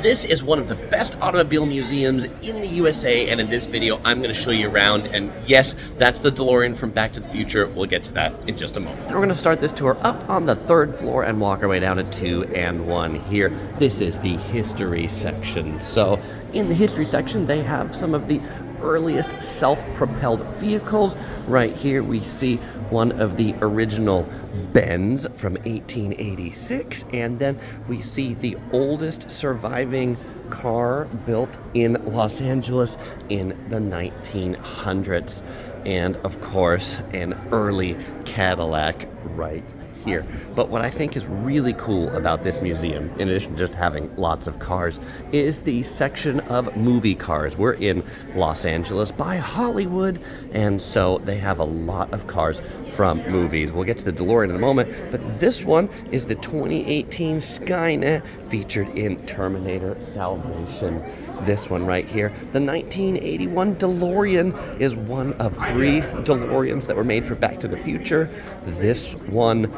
This is one of the best automobile museums in the USA, and in this video, I'm going to show you around. And yes, that's the DeLorean from Back to the Future. We'll get to that in just a moment. And we're going to start this tour up on the third floor and walk our way down to 2 and 1 here. This is the history section. So in the history section, they have some of the earliest self-propelled vehicles. Right here we see one of the original Benz from 1886, and then we see the oldest surviving car built in Los Angeles in the 1900s, and of course an early Cadillac right here. But what I think is really cool about this museum, in addition to just having lots of cars, is the section of movie cars. We're in Los Angeles by Hollywood, and so they have a lot of cars from movies. We'll get to the DeLorean in a moment, but this one is the 2018 Skynet featured in Terminator Salvation. This one right here, the 1981 DeLorean, is one of 3 DeLoreans that were made for Back to the Future. This one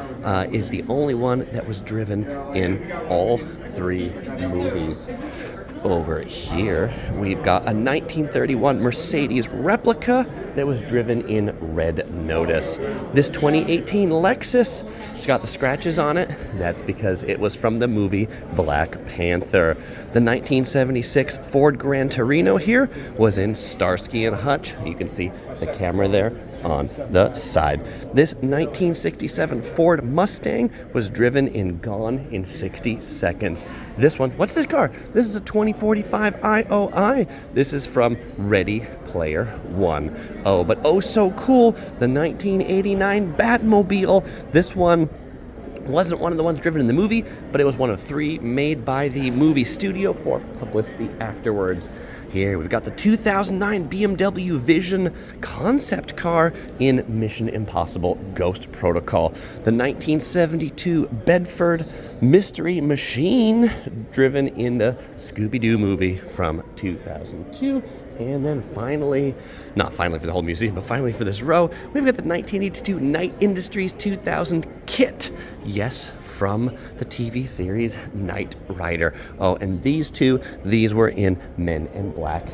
is the only one that was driven in all 3 movies. Over here, we've got a 1931 Mercedes replica that was driven in Red Notice. This 2018 Lexus, it's got the scratches on it. That's because it was from the movie Black Panther. The 1976 Ford Gran Torino here was in Starsky and Hutch. You can see the camera there on the side. This 1967 Ford Mustang was driven in Gone in 60 Seconds. This one, what's this car? This is a 2045 IOI. This is from Ready Player One. Oh, but oh so cool, the 1989 Batmobile. This one wasn't one of the ones driven in the movie, but it was one of 3 made by the movie studio for publicity afterwards. Here we've got the 2009 BMW Vision concept car in Mission Impossible Ghost Protocol. The 1972 Bedford Mystery Machine, driven in the Scooby-Doo movie from 2002. And then finally, not finally for the whole museum, but finally for this row, we've got the 1982 Knight Industries 2000 kit. Yes, from the TV series Knight Rider. Oh, and these were in Men in Black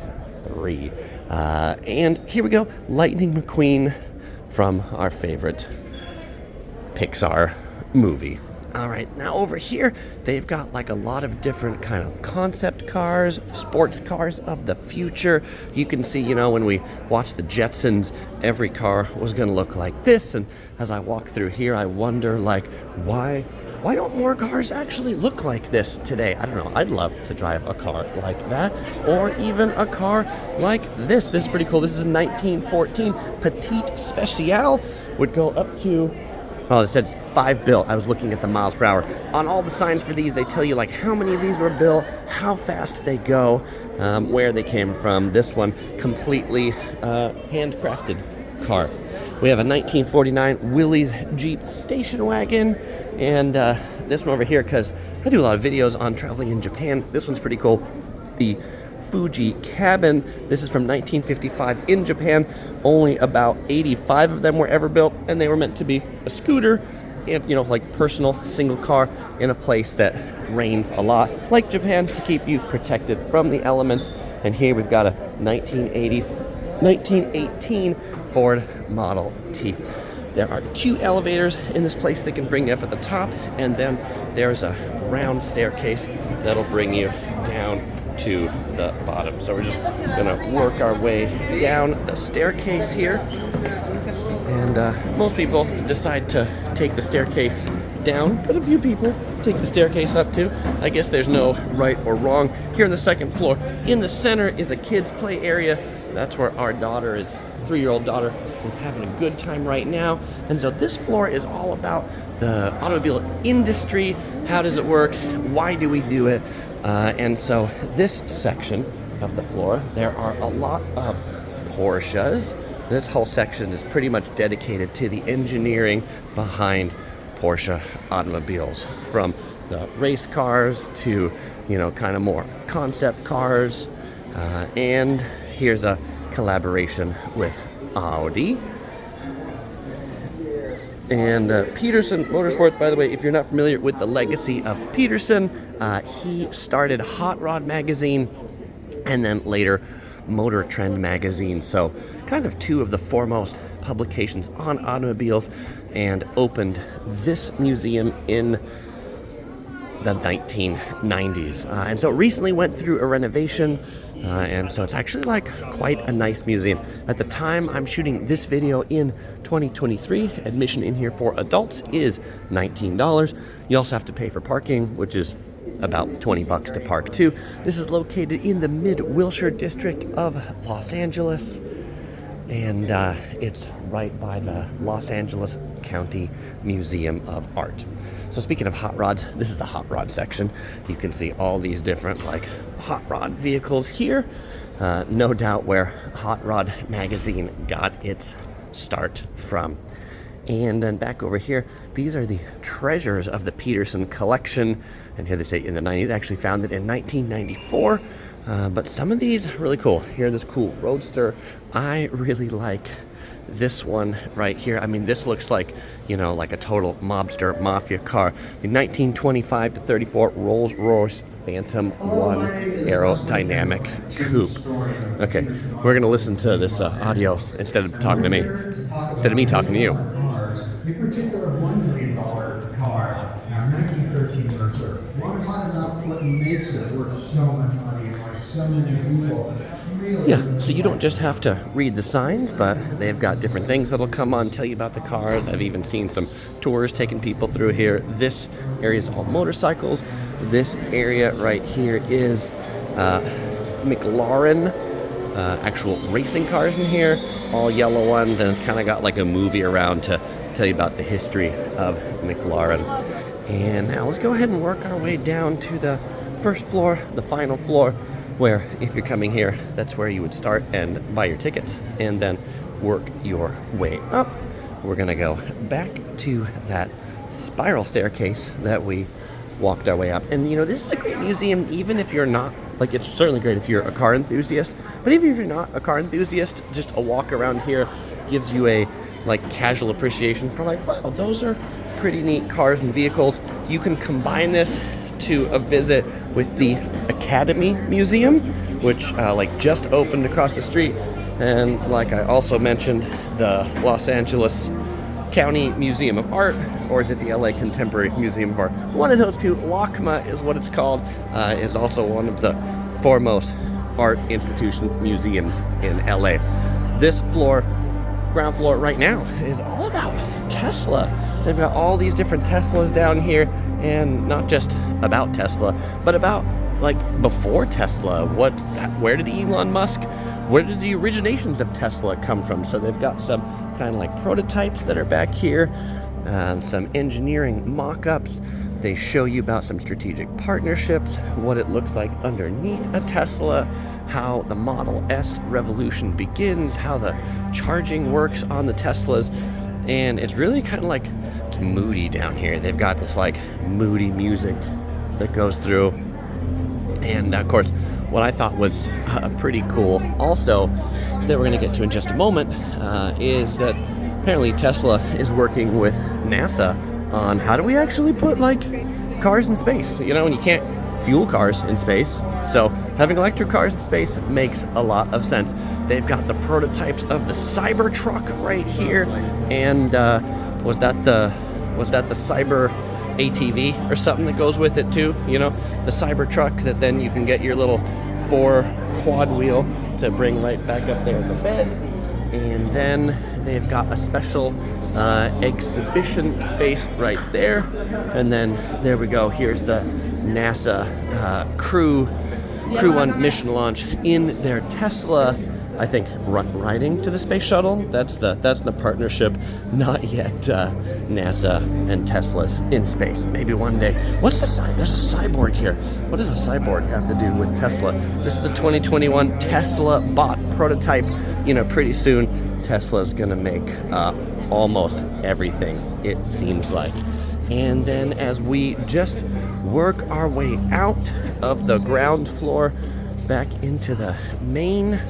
3. And here we go, Lightning McQueen from our favorite Pixar movie. All right, now over here, they've got like a lot of different kind of concept cars, sports cars of the future. You can see, you know, when we watched the Jetsons, every car was going to look like this. And as I walk through here, I wonder, like, why don't more cars actually look like this today? I don't know. I'd love to drive a car like that, or even a car like this. This is pretty cool. This is a 1914 Petite Speciale. Would go up to, oh, it said 5 built. I was looking at the miles per hour. On all the signs for these, they tell you like how many of these were built, how fast they go, where they came from. This one, completely handcrafted car. We have a 1949 Willys Jeep station wagon, and this one over here, because I do a lot of videos on traveling in Japan. This one's pretty cool. The Fuji cabin. This is from 1955 in Japan. Only about 85 of them were ever built, and they were meant to be a scooter and, you know, like personal single car in a place that rains a lot, like Japan, to keep you protected from the elements. And here we've got a 1918 Ford Model T. There are 2 elevators in this place that can bring you up at the top, and then there's a round staircase that'll bring you down to the bottom. So we're just gonna work our way down the staircase here, and most people decide to take the staircase down, but a few people take the staircase up too. I guess there's no right or wrong. Here on the second floor, in the center, is a kids play area. That's where our daughter is, 3-year-old daughter, is having a good time right now. And so this floor is all about the automobile industry. How does it work? Why do we do it? And so this section of the floor, there are a lot of Porsches. This whole section is pretty much dedicated to the engineering behind Porsche automobiles, from the race cars to, you know, kind of more concept cars. And here's a collaboration with Audi. And Petersen Motorsports, by the way, if you're not familiar with the legacy of Petersen, he started Hot Rod magazine and then later Motor Trend magazine. So kind of two of the foremost publications on automobiles, and opened this museum in the 1990s. And so it recently went through a renovation, and so it's actually like quite a nice museum. At the time I'm shooting this video in 2023, admission in here for adults is $19. You also have to pay for parking, which is about 20 bucks to park too. This is located in the Mid-Wilshire district of Los Angeles, and it's right by the Los Angeles County Museum of Art. So speaking of hot rods, this is the hot rod section. You can see all these different like hot rod vehicles here. No doubt where Hot Rod magazine got its start from. And then back over here, these are the treasures of the Petersen collection. And here they say in the 90s, actually founded in 1994. But some of these are really cool. Here, this cool Roadster. I really like this one right here. I mean, this looks like, you know, like a total mobster mafia car. The 1925 to 34 Rolls-Royce Phantom 1 aerodynamic coupe. Okay, we're gonna listen to this audio instead of talking to me. Instead of me talking to you. In particular, $1 million car, our 1913 Mercer. We want to talk about what makes it worth so much money and why so many people really... Yeah, so you don't just have to read the signs, but they've got different things that'll come on, tell you about the cars. I've even seen some tours taking people through here. This area is all motorcycles. This area right here is McLaren, actual racing cars in here, all yellow ones, and it's kind of got like a movie around to tell you about the history of McLaren. And now let's go ahead and work our way down to the first floor, the final floor, where if you're coming here, that's where you would start and buy your tickets and then work your way up. We're gonna go back to that spiral staircase that we walked our way up. And you know, this is a great museum, even if you're not, like, it's certainly great if you're a car enthusiast, but even if you're not a car enthusiast, just a walk around here gives you a like casual appreciation for like, wow, those are pretty neat cars and vehicles. You can combine this to a visit with the Academy Museum, which like just opened across the street, and like I also mentioned, the Los Angeles County Museum of Art, or is it the LA Contemporary Museum of Art? One of those two, LACMA is what it's called, is also one of the foremost art institution museums in LA. This floor, ground floor right now, is all about Tesla. They've got all these different Teslas down here, and not just about Tesla, but about like before Tesla. Where did Elon Musk, where did the originations of Tesla come from? So they've got some kind of like prototypes that are back here, some engineering mock-ups. They show you about some strategic partnerships, what it looks like underneath a Tesla, how the Model S revolution begins, how the charging works on the Teslas. And it's really kind of like, it's moody down here. They've got this like moody music that goes through. And of course, what I thought was pretty cool also, that we're going to get to in just a moment, is that apparently Tesla is working with NASA on how do we actually put like cars in space, you know, and you can't fuel cars in space, so having electric cars in space makes a lot of sense. They've got the prototypes of the Cybertruck right here, and was that the Cyber ATV or something that goes with it too, you know, the Cybertruck that then you can get your little 4 quad wheel to bring right back up there in the bed. And then they've got a special exhibition space right there. And then there we go. Here's the NASA crew on mission launch in their Tesla. I think riding to the space shuttle. That's the partnership. Not yet NASA and Tesla's in space. Maybe one day. What's the cyborg? There's a cyborg here. What does a cyborg have to do with Tesla? This is the 2021 Tesla bot prototype. You know, pretty soon Tesla's gonna make almost everything, it seems like. And then as we just work our way out of the ground floor back into the main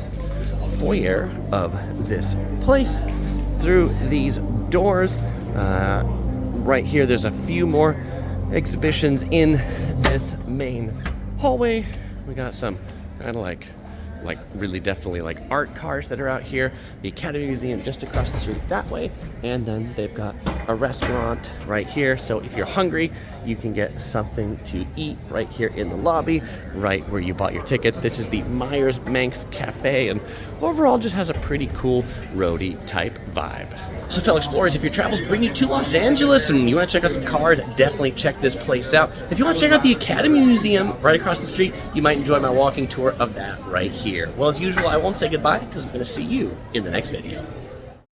foyer of this place, through these doors, Right here, there's a few more exhibitions in this main hallway. We got some kind of like really definitely like art cars that are out here. The Academy Museum just across the street that way, and then they've got a restaurant right here. So if you're hungry, you can get something to eat right here in the lobby, right where you bought your tickets. This is the Myers Manx Cafe, and overall just has a pretty cool roadie type vibe. So fellow explorers, if your travels bring you to Los Angeles and you want to check out some cars, definitely check this place out. If you want to check out the Academy Museum right across the street, you might enjoy my walking tour of that right here. Well, as usual, I won't say goodbye because I'm going to see you in the next video.